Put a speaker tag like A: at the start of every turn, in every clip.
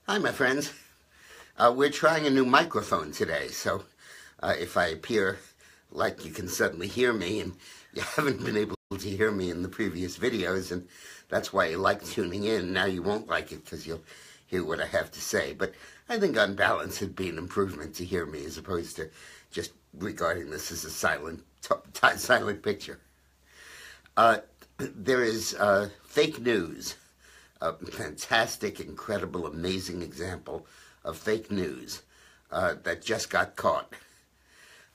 A: Hi, my friends. We're trying a new microphone today, so if I appear like you can suddenly hear me, and you haven't been able to hear me in the previous videos, and that's why you like tuning in, now you won't like it because you'll hear what I have to say. But I think on balance it'd be an improvement to hear me as opposed to just regarding this as a silent picture. There is fake news. A fantastic, incredible, amazing example of fake news that just got caught.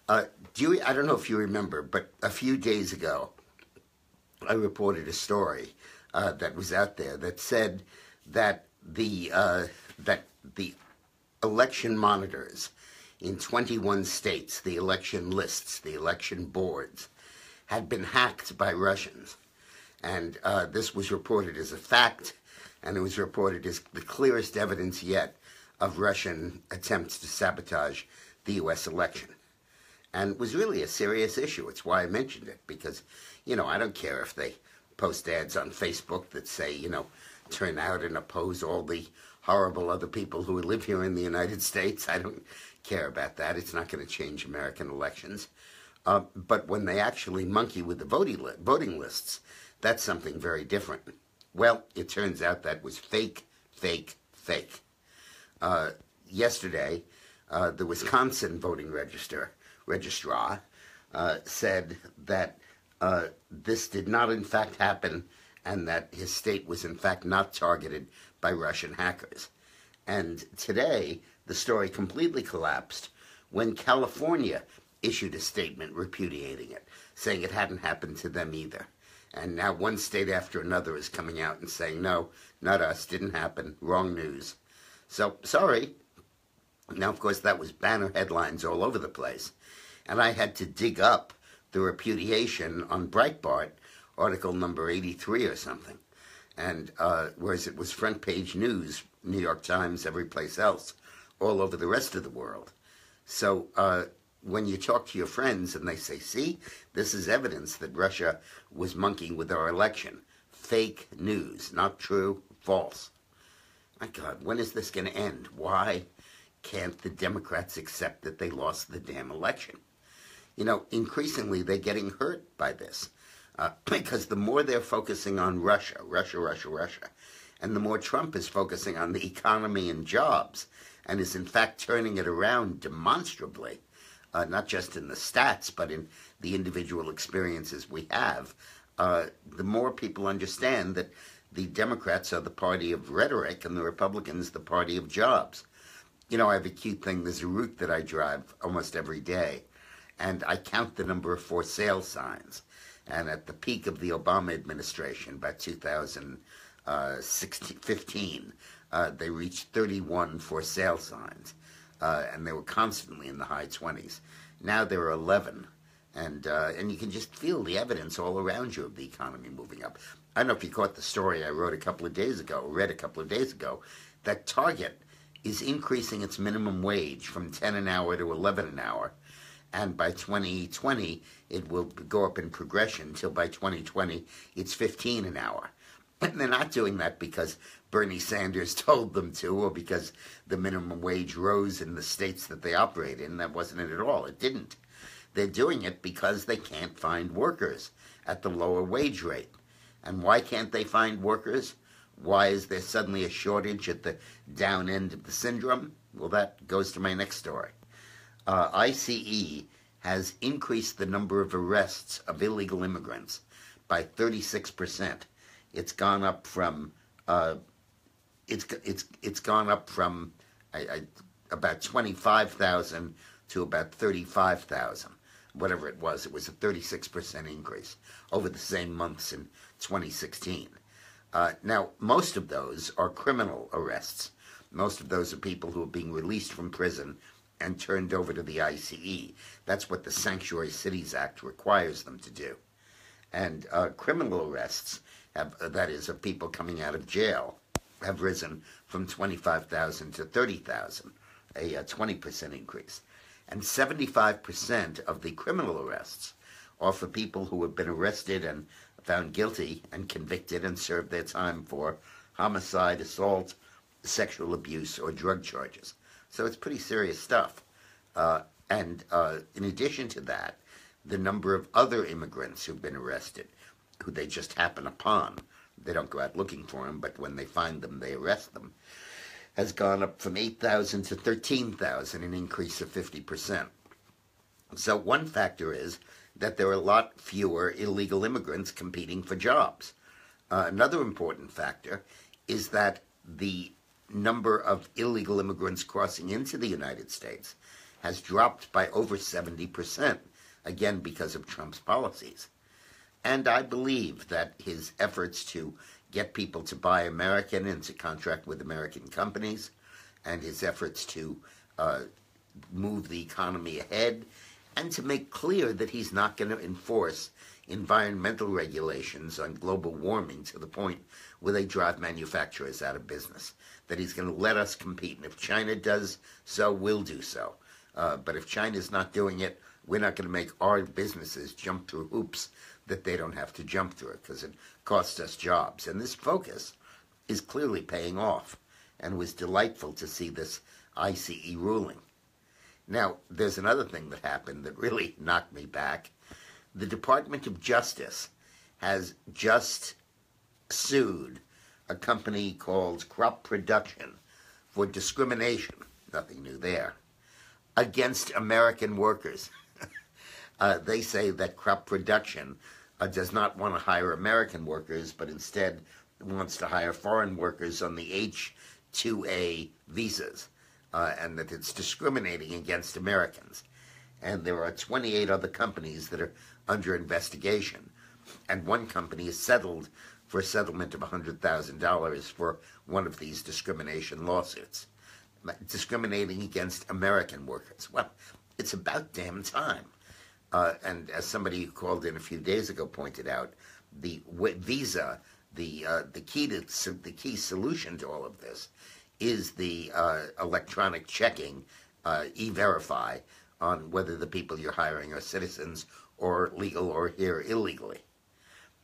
A: I don't know if you remember, but a few days ago, I reported a story that was out there that said that the election monitors in 21 states, the election lists, the election boards, had been hacked by Russians. And this was reported as a fact, and it was reported as the clearest evidence yet of Russian attempts to sabotage the U.S. election. And it was really a serious issue. It's why I mentioned it, because, I don't care if they post ads on Facebook that say, turn out and oppose all the horrible other people who live here in the United States. I don't care about that. It's not going to change American elections. But when they actually monkey with the voting lists, that's something very different. Well, it turns out that was fake. Yesterday, the Wisconsin voting registrar said that this did not in fact happen, and that his state was in fact not targeted by Russian hackers. And today, the story completely collapsed when California issued a statement repudiating it, saying it hadn't happened to them either. And now one state after another is coming out and saying, no, not us, didn't happen, wrong news. So, sorry. Now, of course, that was banner headlines all over the place. And I had to dig up the repudiation on Breitbart, article number 83 or something. And whereas it was front page news, New York Times, every place else, all over the rest of the world. So when you talk to your friends and they say, see, this is evidence that Russia was monkeying with our election. Fake news, not true, false. My God, when is this going to end? Why can't the Democrats accept that they lost the damn election? Increasingly they're getting hurt by this because the more they're focusing on Russia, and the more Trump is focusing on the economy and jobs, and is in fact turning it around demonstrably, not just in the stats, but in the individual experiences we have, the more people understand that the Democrats are the party of rhetoric and the Republicans the party of jobs. I have a cute thing. There's a route that I drive almost every day, and I count the number of for sale signs. And at the peak of the Obama administration, by 2015, they reached 31 for sale signs. And they were constantly in the high 20s. Now there are 11, and you can just feel the evidence all around you of the economy moving up. I don't know if you caught the story I read a couple of days ago, that Target is increasing its minimum wage from 10 an hour to 11 an hour, and by 2020 it will go up in progression until by 2020 it's 15 an hour. And they're not doing that because Bernie Sanders told them to, or because the minimum wage rose in the states that they operate in. That wasn't it at all. It didn't. They're doing it because they can't find workers at the lower wage rate. And why can't they find workers? Why is there suddenly a shortage at the down end of the syndrome? Well, that goes to my next story. ICE has increased the number of arrests of illegal immigrants by 36%. It's gone up from about 25,000 to about 35,000, whatever it was. It was a 36% increase over the same months in 2016. Now, most of those are criminal arrests. Most of those are people who are being released from prison and turned over to the ICE. That's what the Sanctuary Cities Act requires them to do. And criminal arrests, that is, of people coming out of jail, have risen from 25,000 to 30,000, a 20% increase. And 75% of the criminal arrests are for people who have been arrested and found guilty and convicted and served their time for homicide, assault, sexual abuse or drug charges. So it's pretty serious stuff. And in addition to that, the number of other immigrants who've been arrested, who they just happen upon, they don't go out looking for them, but when they find them, they arrest them, has gone up from 8,000 to 13,000, an increase of 50%. So one factor is that there are a lot fewer illegal immigrants competing for jobs. Another important factor is that the number of illegal immigrants crossing into the United States has dropped by over 70%, again because of Trump's policies. And I believe that his efforts to get people to buy American and to contract with American companies, and his efforts to move the economy ahead, and to make clear that he's not going to enforce environmental regulations on global warming to the point where they drive manufacturers out of business, that he's going to let us compete. And if China does so, we'll do so. But if China's not doing it, we're not going to make our businesses jump through hoops that they don't have to jump through because it costs us jobs. And this focus is clearly paying off, and it was delightful to see this ICE ruling. Now, there's another thing that happened that really knocked me back. The Department of Justice has just sued a company called Crop Production for discrimination, nothing new there, against American workers. They say that Crop Production does not want to hire American workers, but instead wants to hire foreign workers on the H-2A visas, and that it's discriminating against Americans. And there are 28 other companies that are under investigation, and one company is settled for a settlement of $100,000 for one of these discrimination lawsuits, discriminating against American workers. Well, it's about damn time. And as somebody who called in a few days ago pointed out, the visa, the key solution to all of this is the electronic checking, e-verify, on whether the people you're hiring are citizens or legal or here illegally.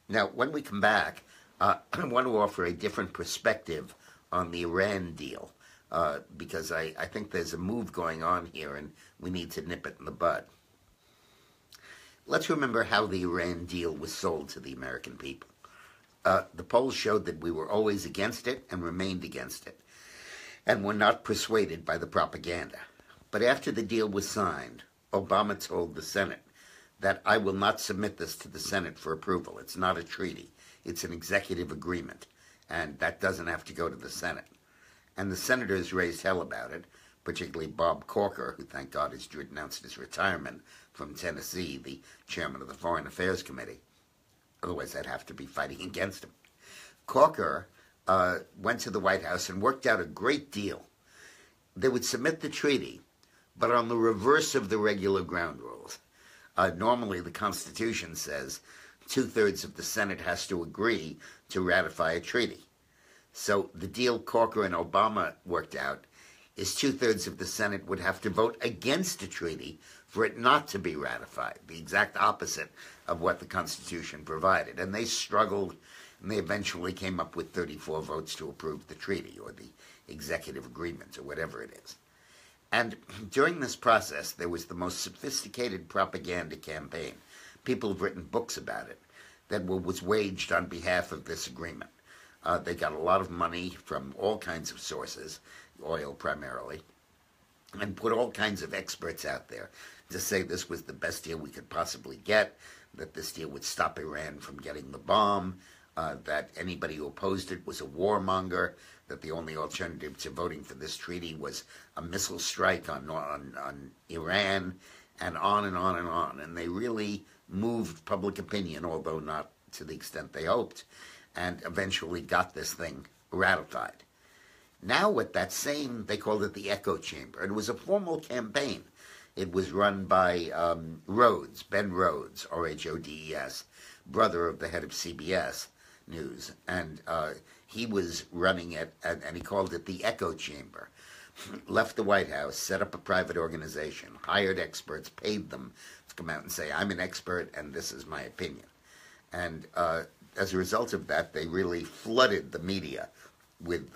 A: Now, when we come back, I want to offer a different perspective on the Iran deal, because I think there's a move going on here and we need to nip it in the bud. Let's remember how the Iran deal was sold to the American people. The polls showed that we were always against it and remained against it, and were not persuaded by the propaganda. But after the deal was signed, Obama told the Senate that I will not submit this to the Senate for approval. It's not a treaty. It's an executive agreement, and that doesn't have to go to the Senate. And the senators raised hell about it, particularly Bob Corker, who, thank God, has announced his retirement from Tennessee, the chairman of the Foreign Affairs Committee. Otherwise, I'd have to be fighting against him. Corker went to the White House and worked out a great deal. They would submit the treaty, but on the reverse of the regular ground rules. Normally, the Constitution says 2/3 of the Senate has to agree to ratify a treaty. So the deal Corker and Obama worked out is 2/3 of the Senate would have to vote against a treaty for it not to be ratified, the exact opposite of what the Constitution provided. And they struggled, and they eventually came up with 34 votes to approve the treaty, or the executive agreement, or whatever it is. And during this process, there was the most sophisticated propaganda campaign. People have written books about it, that was waged on behalf of this agreement. They got a lot of money from all kinds of sources, oil primarily, and put all kinds of experts out there to say this was the best deal we could possibly get, that this deal would stop Iran from getting the bomb, that anybody who opposed it was a warmonger, that the only alternative to voting for this treaty was a missile strike on Iran, and on and on and on. And they really moved public opinion, although not to the extent they hoped, and eventually got this thing ratified. Now with that same, they called it the echo chamber. It was a formal campaign. It was run by Rhodes, Ben Rhodes, R-H-O-D-E-S, brother of the head of CBS News. And he was running it, and he called it the echo chamber. Left the White House, set up a private organization, hired experts, paid them to come out and say, I'm an expert and this is my opinion. And as a result of that, they really flooded the media with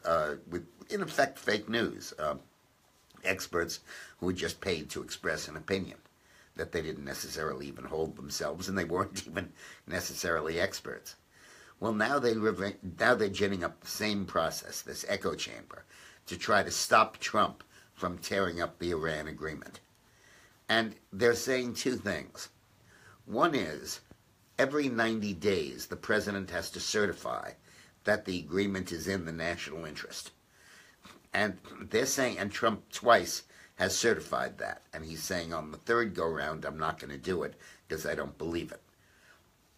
A: in effect, fake news. Experts who were just paid to express an opinion that they didn't necessarily even hold themselves, and they weren't even necessarily experts. Well, now they're ginning up the same process, this echo chamber, to try to stop Trump from tearing up the Iran agreement. And they're saying two things. One is, every 90 days, the president has to certify that the agreement is in the national interest. And they're saying, and Trump twice has certified that. And he's saying on the third go-round, I'm not going to do it because I don't believe it.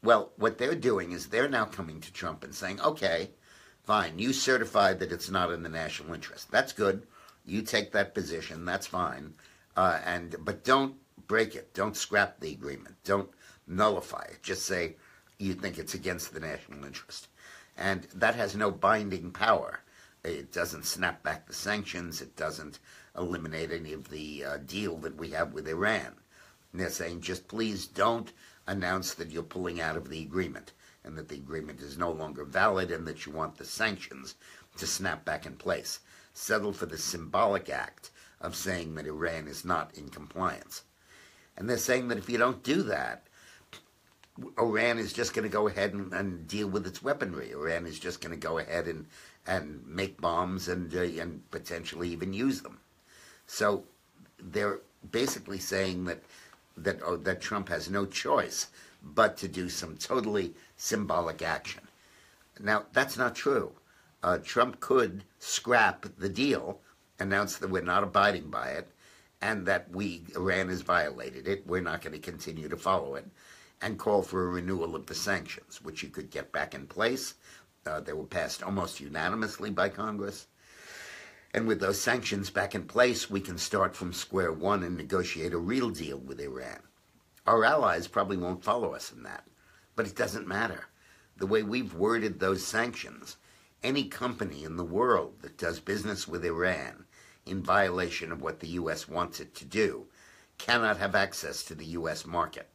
A: Well, what they're doing is they're now coming to Trump and saying, okay, fine, you certified that it's not in the national interest. That's good. You take that position. That's fine. But don't break it. Don't scrap the agreement. Don't nullify it. Just say you think it's against the national interest. And that has no binding power. It doesn't snap back the sanctions. It doesn't eliminate any of the deal that we have with Iran. And they're saying, just please don't announce that you're pulling out of the agreement and that the agreement is no longer valid and that you want the sanctions to snap back in place. Settle for the symbolic act of saying that Iran is not in compliance. And they're saying that if you don't do that, Iran is just going to go ahead and deal with its weaponry. Iran is just going to go ahead and make bombs and potentially even use them. So they're basically saying that Trump has no choice but to do some totally symbolic action. Now, that's not true. Trump could scrap the deal, announce that we're not abiding by it, and that Iran has violated it, we're not going to continue to follow it, and call for a renewal of the sanctions, which you could get back in place. They were passed almost unanimously by Congress. And with those sanctions back in place, we can start from square one and negotiate a real deal with Iran. Our allies probably won't follow us in that, but it doesn't matter. The way we've worded those sanctions, any company in the world that does business with Iran in violation of what the U.S. wants it to do cannot have access to the U.S. market.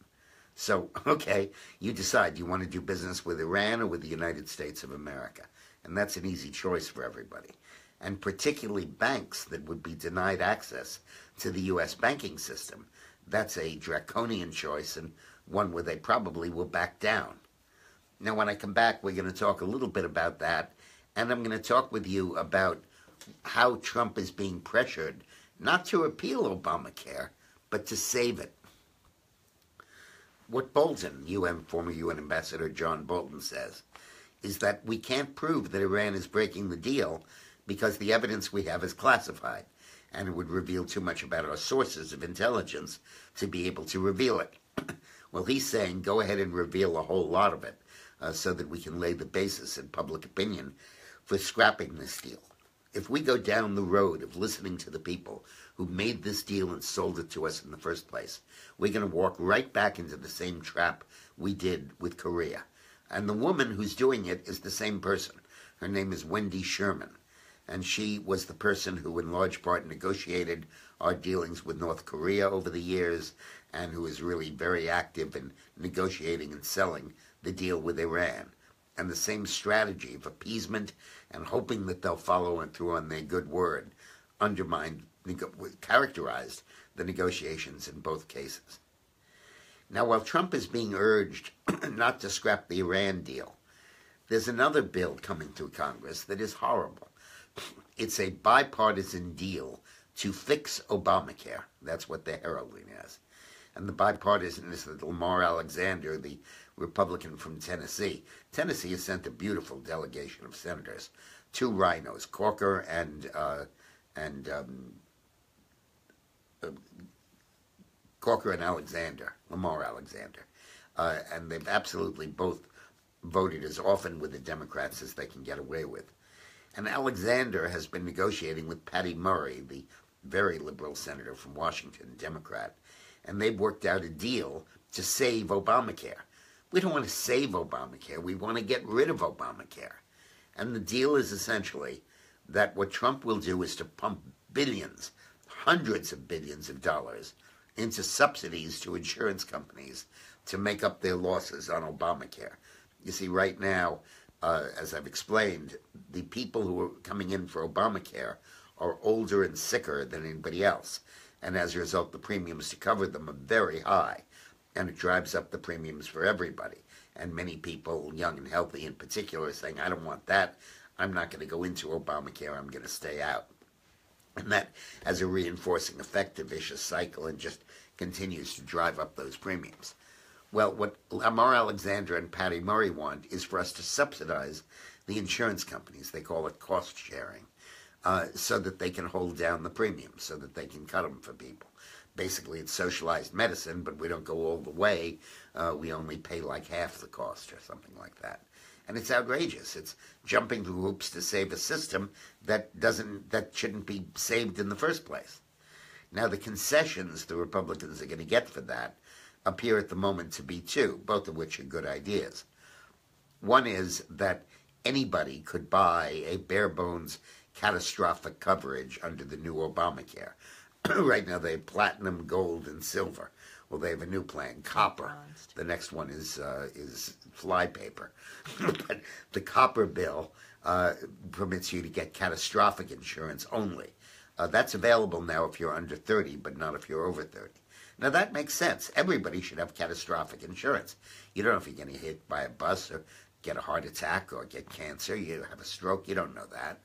A: So, okay, you decide you want to do business with Iran or with the United States of America. And that's an easy choice for everybody. And particularly banks that would be denied access to the U.S. banking system. That's a draconian choice and one where they probably will back down. Now, when I come back, we're going to talk a little bit about that. And I'm going to talk with you about how Trump is being pressured not to repeal Obamacare, but to save it. What Bolton, former UN Ambassador John Bolton, says is that we can't prove that Iran is breaking the deal because the evidence we have is classified, and it would reveal too much about our sources of intelligence to be able to reveal it. Well, he's saying go ahead and reveal a whole lot of it so that we can lay the basis in public opinion for scrapping this deal. If we go down the road of listening to the people who made this deal and sold it to us in the first place, we're going to walk right back into the same trap we did with Korea. And the woman who's doing it is the same person. Her name is Wendy Sherman. And she was the person who in large part negotiated our dealings with North Korea over the years and who is really very active in negotiating and selling the deal with Iran. And the same strategy of appeasement and hoping that they'll follow through on their good word characterized the negotiations in both cases. Now, while Trump is being urged not to scrap the Iran deal, there's another bill coming through Congress that is horrible. It's a bipartisan deal to fix Obamacare. That's what they're heralding as. And the bipartisan is that Lamar Alexander, the Republican from Tennessee. Tennessee has sent a beautiful delegation of senators, two rhinos, Corker and Alexander, Lamar Alexander. And they've absolutely both voted as often with the Democrats as they can get away with. And Alexander has been negotiating with Patty Murray, the very liberal senator from Washington, Democrat, and they've worked out a deal to save Obamacare. We don't want to save Obamacare. We want to get rid of Obamacare. And the deal is essentially that what Trump will do is to pump billions, hundreds of billions of dollars into subsidies to insurance companies to make up their losses on Obamacare. You see, right now, as I've explained, the people who are coming in for Obamacare are older and sicker than anybody else. And as a result, the premiums to cover them are very high. And it drives up the premiums for everybody. And many people, young and healthy in particular, are saying, I don't want that. I'm not going to go into Obamacare. I'm going to stay out. And that has a reinforcing effect, a vicious cycle, and just continues to drive up those premiums. Well, what Lamar Alexander and Patty Murray want is for us to subsidize the insurance companies. They call it cost sharing, so that they can hold down the premiums, so that they can cut them for people. Basically, it's socialized medicine, but we don't go all the way. We only pay like half the cost or something like that. And it's outrageous. It's jumping through hoops to save a system that shouldn't be saved in the first place. Now, the concessions the Republicans are going to get for that appear at the moment to be two, both of which are good ideas. One is that anybody could buy a bare-bones catastrophic coverage under the new Obamacare. Right now they have platinum, gold, and silver. Well, they have a new plan, copper. The next one is flypaper. But the copper bill permits you to get catastrophic insurance only. That's available now if you're under 30, but not if you're over 30. Now, that makes sense. Everybody should have catastrophic insurance. You don't know if you're getting hit by a bus or get a heart attack or get cancer. You have a stroke. You don't know that.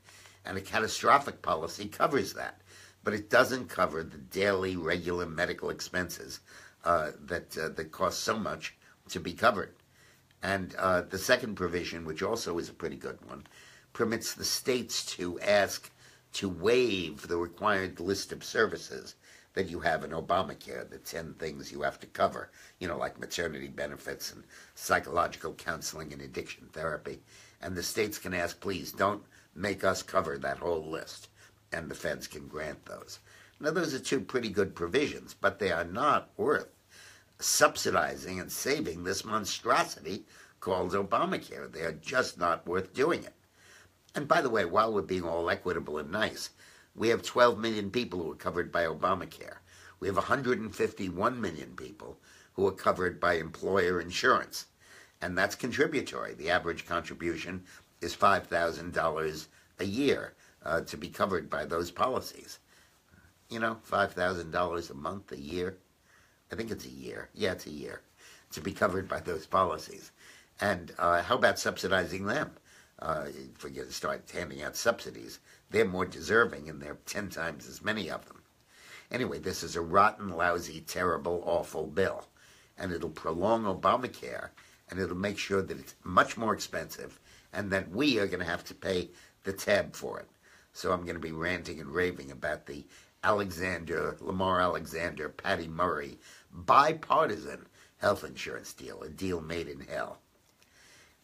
A: And a catastrophic policy covers that. But it doesn't cover the daily, regular medical expenses that cost so much to be covered. And the second provision, which also is a pretty good one, permits the states to ask to waive the required list of services that you have in Obamacare, the 10 things you have to cover, like maternity benefits and psychological counseling and addiction therapy. And the states can ask, please, don't make us cover that whole list. And the feds can grant those. Now, those are two pretty good provisions, but they are not worth subsidizing and saving this monstrosity called Obamacare. They are just not worth doing it. And by the way, while we're being all equitable and nice, we have 12 million people who are covered by Obamacare. We have 151 million people who are covered by employer insurance. And that's contributory. The average contribution is $5,000 a year to be covered by those policies. $5,000 a month, a year. I think it's a year. Yeah, it's a year to be covered by those policies. And how about subsidizing them? If we start handing out subsidies, they're more deserving, and there are 10 times as many of them. Anyway, this is a rotten, lousy, terrible, awful bill. And it'll prolong Obamacare, and it'll make sure that it's much more expensive, and that we are going to have to pay the tab for it. So I'm going to be ranting and raving about the Lamar Alexander, Patty Murray bipartisan health insurance deal, a deal made in hell.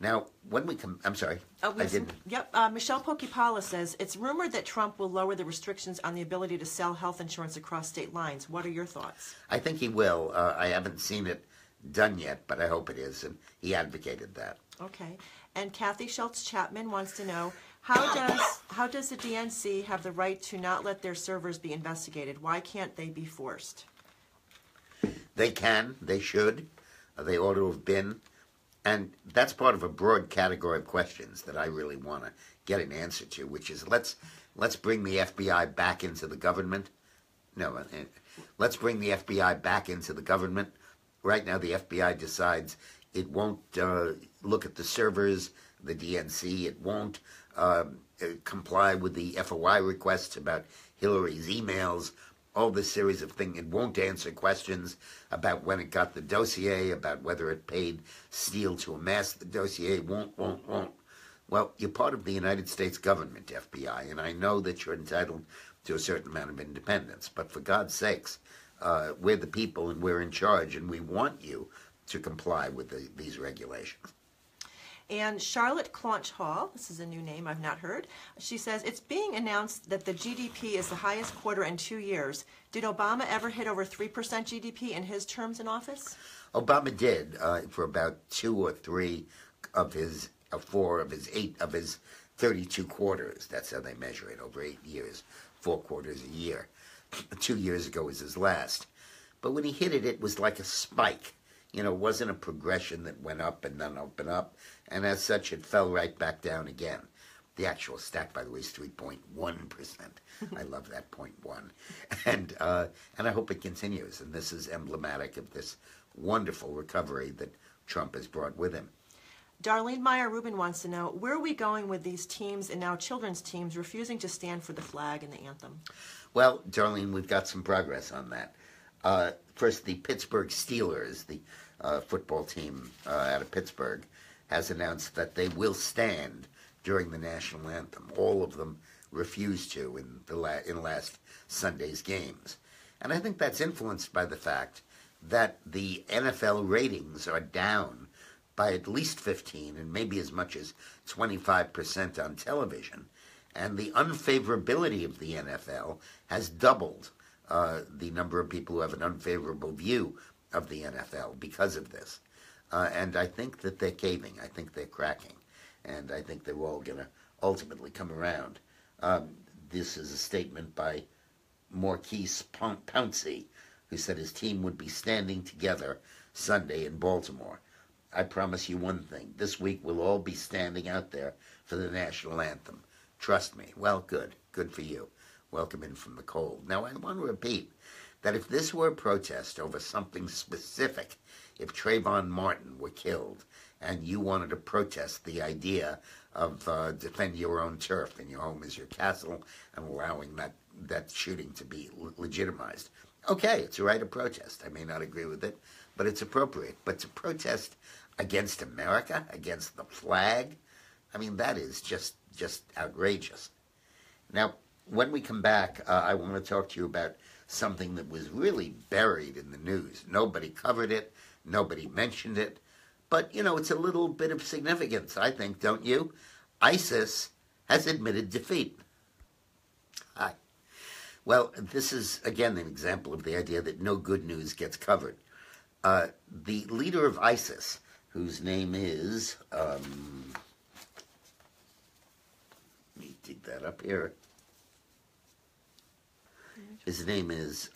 A: Now, when we come, I'm sorry.
B: Oh, Michelle Pokipala says, it's rumored that Trump will lower the restrictions on the ability to sell health insurance across state lines. What are your thoughts?
A: I think he will. I haven't seen it done yet, but I hope it is, and he advocated that.
B: Okay. And Kathy Schultz-Chapman wants to know, how does the DNC have the right to not let their servers be investigated? Why can't they be forced?
A: They can. They should. They ought to have been. And that's part of a broad category of questions that I really want to get an answer to, which is let's bring the FBI back into the government. No, let's bring the FBI back into the government. Right now, the FBI decides it won't look at the servers, the DNC. It won't comply with the FOI requests about Hillary's emails, all this series of things. It won't answer questions about when it got the dossier, about whether it paid Steele to amass the dossier. Won't. Well, you're part of the United States government, FBI, and I know that you're entitled to a certain amount of independence, but for God's sakes, we're the people and we're in charge, and we want you to comply with these regulations.
B: And Charlotte Claunch Hall, this is a new name I've not heard, she says, it's being announced that the GDP is the highest quarter in 2 years. Did Obama ever hit over 3% GDP in his terms in office?
A: Obama did for about 2 or 3 of his 4 of his 8 of his 32 quarters. That's how they measure it, over 8 years, 4 quarters a year. 2 years ago was his last. But when he hit it, it was like a spike. It wasn't a progression that went up and then up and up, and as such, it fell right back down again. The actual stat, by the way, is 3.1%. I love that 0.1. And I hope it continues. And this is emblematic of this wonderful recovery that Trump has brought with him.
B: Darlene Meyer Rubin wants to know, where are we going with these teams and now children's teams refusing to stand for the flag and the anthem?
A: Well, Darlene, we've got some progress on that. First, the Pittsburgh Steelers, the football team out of Pittsburgh, has announced that they will stand during the national anthem. All of them refused to in last Sunday's games. And I think that's influenced by the fact that the NFL ratings are down by at least 15 and maybe as much as 25% on television. And the unfavorability of the NFL has doubled the number of people who have an unfavorable view of the NFL because of this. And I think that they're caving. I think they're cracking. And I think they're all going to ultimately come around. This is a statement by Maurkice Pouncey, who said his team would be standing together Sunday in Baltimore. I promise you one thing. This week we'll all be standing out there for the national anthem. Trust me. Well, good. Good for you. Welcome in from the cold. Now, I want to repeat that if this were a protest over something specific, if Trayvon Martin were killed, and you wanted to protest the idea of defend your own turf and your home as your castle and allowing that shooting to be legitimized, okay, it's a right of protest. I may not agree with it, but it's appropriate. But to protest against America, against the flag, I mean, that is just outrageous. Now, when we come back, I want to talk to you about something that was really buried in the news. Nobody covered it. Nobody mentioned it. But, you know, it's a little bit of significance, I think, don't you? ISIS has admitted defeat. Hi. Well, this is, again, an example of the idea that no good news gets covered. The leader of ISIS, whose name is, let me dig that up here. His name is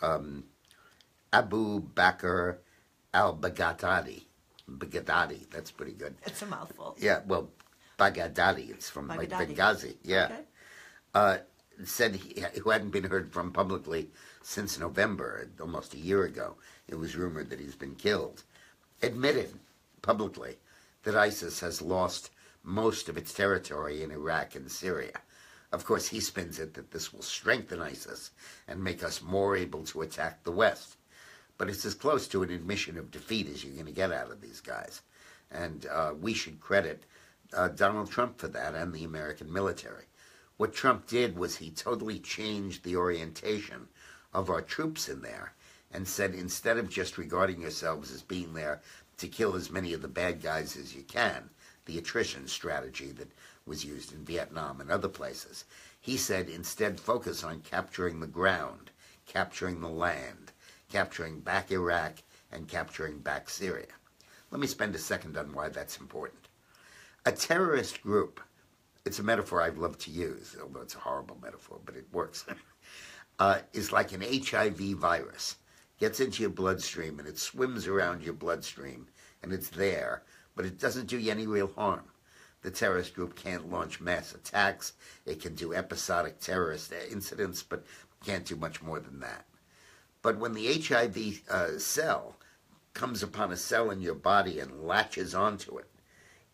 A: Abu Bakr al-Baghdadi. Baghdadi, that's pretty good.
B: It's a mouthful.
A: Yeah, well, Baghdadi, it's from like Benghazi. Yeah. Okay. Said who hadn't been heard from publicly since November, almost a year ago. It was rumored that he's been killed. Admitted publicly that ISIS has lost most of its territory in Iraq and Syria. Of course, he spins it that this will strengthen ISIS and make us more able to attack the West. But it's as close to an admission of defeat as you're going to get out of these guys. And we should credit Donald Trump for that and the American military. What Trump did was he totally changed the orientation of our troops in there and said, instead of just regarding yourselves as being there to kill as many of the bad guys as you can, the attrition strategy that was used in Vietnam and other places, he said, instead focus on capturing the ground, capturing the land, capturing back Iraq, and capturing back Syria. Let me spend a second on why that's important. A terrorist group, it's a metaphor I've loved to use, although it's a horrible metaphor, but it works, is like an HIV virus. Gets into your bloodstream, and it swims around your bloodstream, and it's there, but it doesn't do you any real harm. The terrorist group can't launch mass attacks. It can do episodic terrorist incidents, but can't do much more than that. But when the HIV cell comes upon a cell in your body and latches onto it,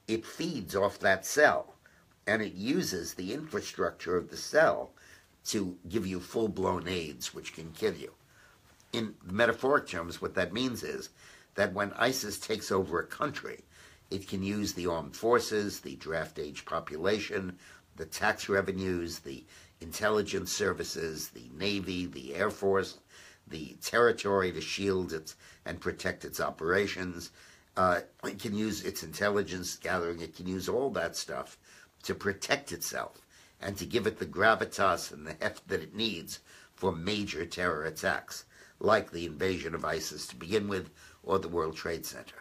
A: it feeds off that cell, and it uses the infrastructure of the cell to give you full-blown AIDS, which can kill you. In metaphoric terms, what that means is that when ISIS takes over a country, it can use the armed forces, the draft-age population, the tax revenues, the intelligence services, the Navy, the Air Force, the territory to shield its and protect its operations. It can use its intelligence gathering. It can use all that stuff to protect itself and to give it the gravitas and the heft that it needs for major terror attacks, like the invasion of ISIS to begin with, or the World Trade Center.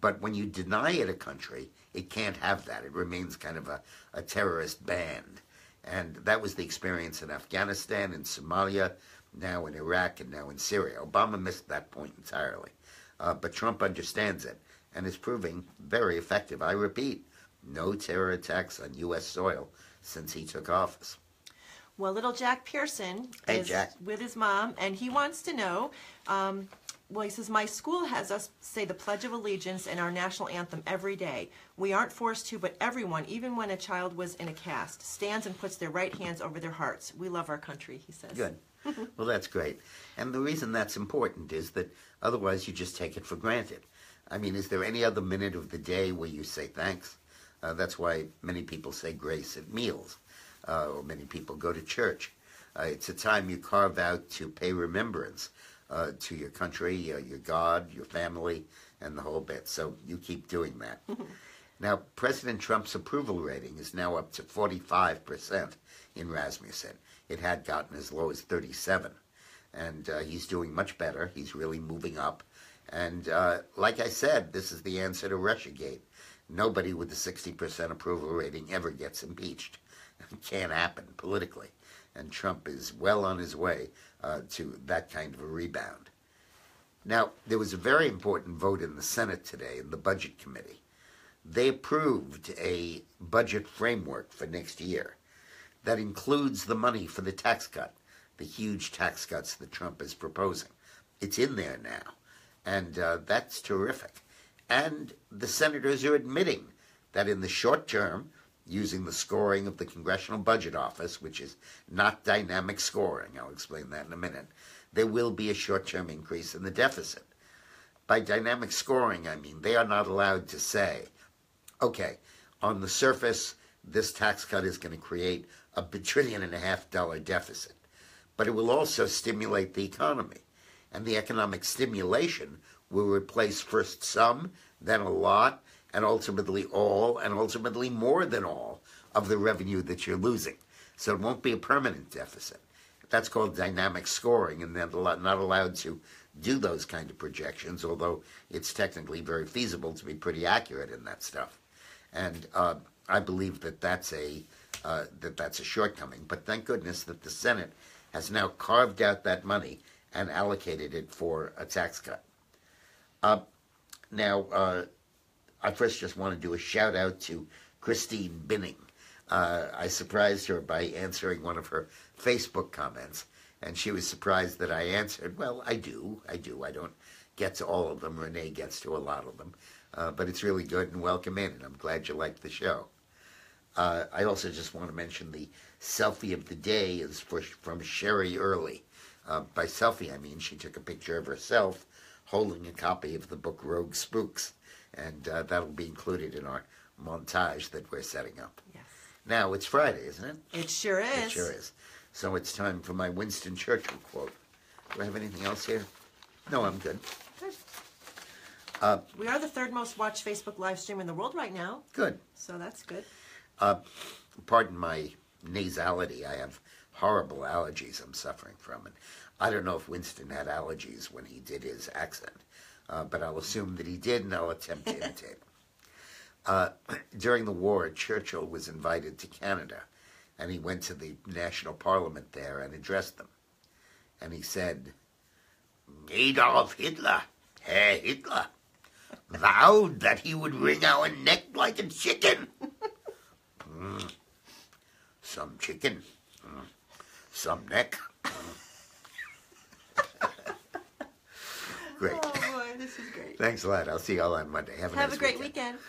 A: But when you deny it a country, it can't have that. It remains kind of a terrorist band. And that was the experience in Afghanistan, in Somalia, now in Iraq, and now in Syria. Obama missed that point entirely. But Trump understands it and is proving very effective. I repeat, No terror attacks on U.S. soil since he took office.
B: Well, little Jack Pearson
A: Hey,
B: is
A: Jack.
B: with his mom, and he wants to know, well, he says, my school has us say the Pledge of Allegiance and our national anthem every day. We aren't forced to, but everyone, even when a child was in a cast, stands and puts their right hands over their hearts. We love our country, he says.
A: Good. Well, that's great. And the reason that's important is that otherwise you just take it for granted. I mean, is there any other minute of the day where you say thanks? That's why many people say grace at meals, or many people go to church. It's a time you carve out to pay remembrance to your country, your God, your family, and the whole bit. So you keep doing that. Now, President Trump's approval rating is now up to 45% in Rasmussen. It had gotten as low as 37. And he's doing much better. He's really moving up. And like I said, this is the answer to Russiagate. Nobody with a 60% approval rating ever gets impeached. It can't happen politically. And Trump is well on his way to that kind of a rebound. Now, there was a very important vote in the Senate today in the Budget Committee. They approved a budget framework for next year that includes the money for the tax cut, the huge tax cuts that Trump is proposing. It's in there now, and that's terrific. And the senators are admitting that in the short term, using the scoring of the Congressional Budget Office, which is not dynamic scoring, I'll explain that in a minute, there will be a short-term increase in the deficit. By dynamic scoring, I mean they are not allowed to say, okay, on the surface, this tax cut is going to create a $1.5 trillion deficit, but it will also stimulate the economy. And the economic stimulation will replace first some, then a lot, and ultimately all, and ultimately more than all of the revenue that you're losing. So it won't be a permanent deficit. That's called dynamic scoring, and they're not allowed to do those kind of projections, although it's technically very feasible to be pretty accurate in that stuff. And I believe that that's a shortcoming. But thank goodness that the Senate has now carved out that money and allocated it for a tax cut. Now, I first just want to do a shout out to Christine Binning. I surprised her by answering one of her Facebook comments, and she was surprised that I answered. Well, I do. I don't get to all of them. Renee gets to a lot of them. But it's really good, and welcome in, and I'm glad you liked the show. I also just want to mention the selfie of the day is from Sherry Early. By selfie, I mean she took a picture of herself holding a copy of the book Rogue Spooks, and that'll be included in our montage that we're setting up.
B: Yes.
A: Now, it's Friday, isn't it?
B: It sure is.
A: It sure is. So it's time for my Winston Churchill quote. Do I have anything else here? No, I'm good.
B: Good. We are the third most watched Facebook live stream in the world right now.
A: Good.
B: So that's good.
A: Pardon my nasality. I have horrible allergies I'm suffering from. And I don't know if Winston had allergies when he did his accent, but I'll assume that he did, and I'll attempt to imitate him. During the war, Churchill was invited to Canada, and he went to the National Parliament there and addressed them. And he said, Adolf Hitler, Herr Hitler, vowed that he would wring our neck like a chicken. Some chicken, some neck. Great.
B: Oh boy, this is great.
A: Thanks a lot. I'll see you all on Monday. Have a nice
B: Have a great
A: weekend.
B: weekend.